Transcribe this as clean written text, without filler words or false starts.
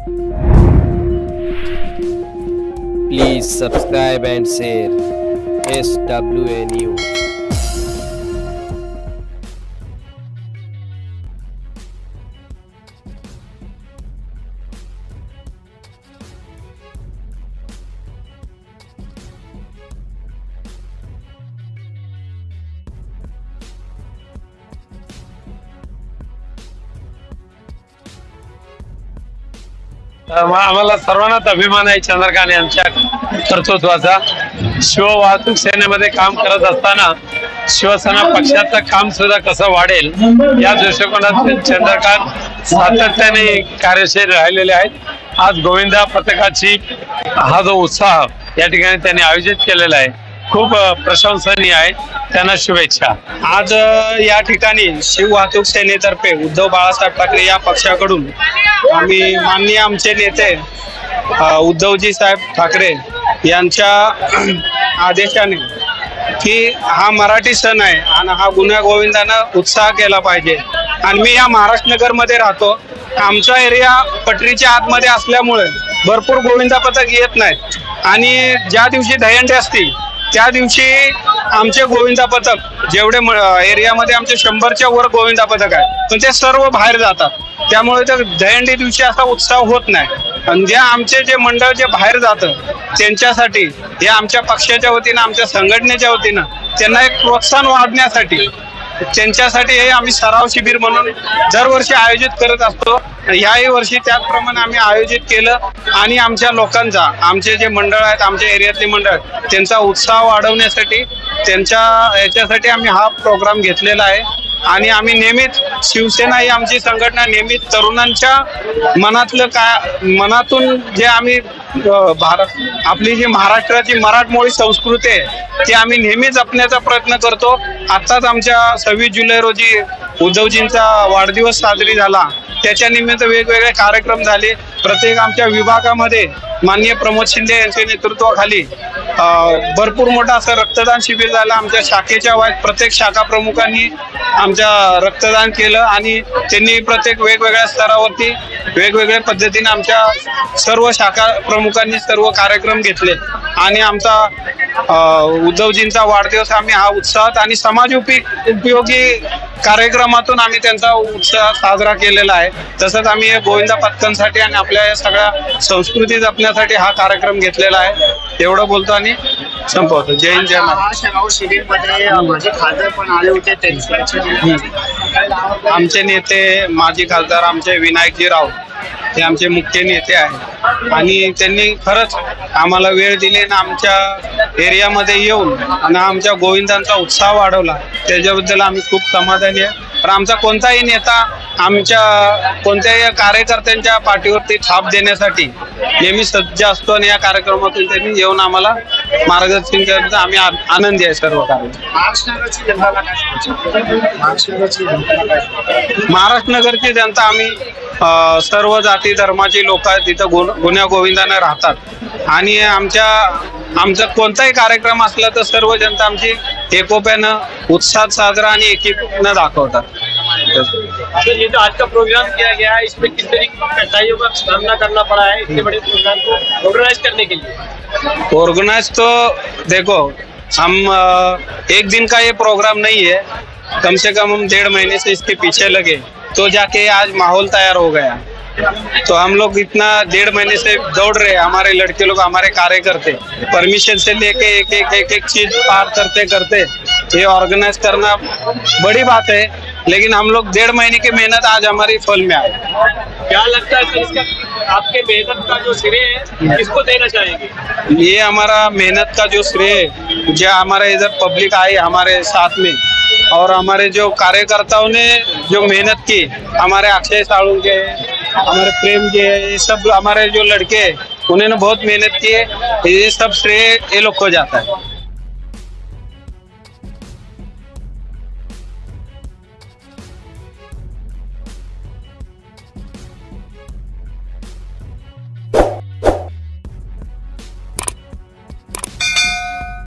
Please subscribe and share SWA News. आम्हाला सर्वांनाच अभिमान आहे चंद्रकांत यांच्या कर्तृत्वाचा। शिववाहतूक सेनेमध्ये काम करत असताना शिवसेना पक्षाचं काम सुद्धा कसं वाढेल या दृष्टिकोनातून चंद्रकांत सातत्याने कार्यशील राहिलेले आहेत। आज गोविंदा पथकाची हा जो उत्साह या ठिकाणी त्यांनी आयोजित केलेला आहे खूप प्रशंसनीय आहे, त्यांना शुभेच्छा। आज या ठिकाणी शिववाहतूक सेनेतर्फे उद्धव बाळासाहेब ठाकरे या पक्षाकडून आम्ही माननीय आमचे नेते उद्धवजी साहेब ठाकरे यांच्या आदेशाने की हा मराठी सण आहे आणि हा गुन्हा गोविंदानं उत्साह केला पाहिजे। आणि मी या महाराष्ट्र नगर मध्ये राहतो, आमचा एरिया पटरीच्या आतमध्ये असल्यामुळे भरपूर गोविंदा पथक येत नाहीत आणि ज्या दिवशी दहीहंडी असते त्या दिवशी आमचे गोविंदा पथक जेवढे एरियामध्ये आमचे 100च्या वर गोविंदा पथक आहे पण ते सर्व बाहेर जातात, त्यामुळे त्या दहीहंडी दिवशी असा उत्साह होत नाही। आणि जे आमचे जे मंडळ जे बाहेर जातं त्यांच्यासाठी हे आमच्या पक्षाच्या वतीनं आमच्या संघटनेच्या वतीनं त्यांना एक प्रोत्साहन वाढण्यासाठी त्यांच्यासाठी हे आम्ही सराव शिबिर म्हणून दरवर्षी आयोजित करत असतो। याही वर्षी त्याचप्रमाणे आम्ही आयोजित केलं आणि आमच्या लोकांचा आमचे जे मंडळ आहेत आमच्या एरियातले मंडळ त्यांचा उत्साह वाढवण्यासाठी त्यांच्या याच्यासाठी आम्ही हा प्रोग्राम घेतलेला आहे। आणि आम्ही नेहमीच शिवसेना ही आमची संघटना नेहमीच तरुणांच्या मनातून जे आम्ही आपली जी महाराष्ट्राची मराठमोळी संस्कृती आहे ती आम्ही नेहमीच जपण्याचा प्रयत्न करतो। आत्ताच आमच्या 26 जुलै रोजी उद्धवजींचा वाढदिवस साजरी झाला, त्याच्या निमित्त वेगवेगळे कार्यक्रम झाले। प्रत्येक आमच्या विभागामध्ये माननीय प्रमोद शिंदे यांच्या नेतृत्वाखाली भरपूर मोठा असं रक्तदान शिबिर झालं। आमच्या शाखेच्या प्रत्येक शाखा प्रमुखांनी आमच्या रक्तदान केलं आणि त्यांनी प्रत्येक वेगवेगळ्या स्तरावरती वेगवेगळ्या पद्धतीने आमच्या सर्व शाखा प्रमुखांनी सर्व कार्यक्रम घेतले आणि आमचा उद्धवजींचा वाढदिवस आम्ही हा उत्साहात आणि समाज उपयोगी कार्यक्रमातून आम्ही त्यांचा उत्साह साजरा केलेला आहे। तसंच आम्ही गोविंदा पथकांसाठी आणि आपल्या या सगळ्या संस्कृती जपण्यासाठी हा कार्यक्रम घेतलेला आहे। एवढं बोलतो आणि संपवतो। जय हिंद जय महाराष्ट्र। आमचे नेते माजी खासदार आमचे विनायकजी राव हे आमचे मुख्य नेते आहेत आणि त्यांनी खरंच आम्हाला वेळ दिली आणि आमच्या एरियामध्ये येऊन आणि आमच्या गोविंदांचा उत्साह वाढवला, त्याच्याबद्दल आम्ही खूप समाधानी आहे। पण आमचा कोणताही नेता आमच्या कोणत्याही कार्यकर्त्यांच्या पाठीवरती थाप देण्यासाठी नेहमी सज्ज असतो आणि या कार्यक्रमातून त्यांनी येऊन आम्हाला मार्गदर्शन करण्याचा आम्ही आनंदी आहे। सर्व महाराष्ट्र नगरची जनता आम्ही सर्व जाती धर्माची लोक तिथं गुन्ह्या गोविंदाने राहतात आणि आमचा कोणताही कार्यक्रम असला तर सर्व जनता आमची एकोप्यानं उत्साह साजरा आणि एकीनं दाखवतात। ये तो आज का प्रोग्राम किया गया है, इसमें किस तरह की कठिनाइयों का सामना करना पड़ा है इतने बड़े प्रोग्राम को ऑर्गेनाइज करने के लिए? ऑर्गेनाइज तो देखो हम एक दिन का ये प्रोग्राम नहीं है, कम से कम हम 1.5 महीने से इसके पीछे लगे तो जाके आज माहौल तैयार हो गया। तो हम लोग इतना 1.5 महीने से दौड़ रहे हैं, हमारे लड़के लोग हमारे कार्यकर्ते परमिशन से लेके एक चीज पार करते करते ये ऑर्गेनाइज करना बड़ी बात है, लेकिन हम लोग 1.5 महीने की मेहनत आज हमारी फल में आई। क्या लगता है इसका आपके मेहनत का जो श्रेय है किसको देना चाहेंगे? ये हमारा मेहनत का जो श्रेय जो हमारे इधर पब्लिक आई हमारे साथ में और हमारे जो कार्यकर्ताओं ने जो मेहनत की, हमारे अक्षय साळू के हमारे प्रेम के ये सब हमारे जो लड़के उन्होंने बहुत मेहनत की है, ये सब श्रेय ये लोग को जाता है।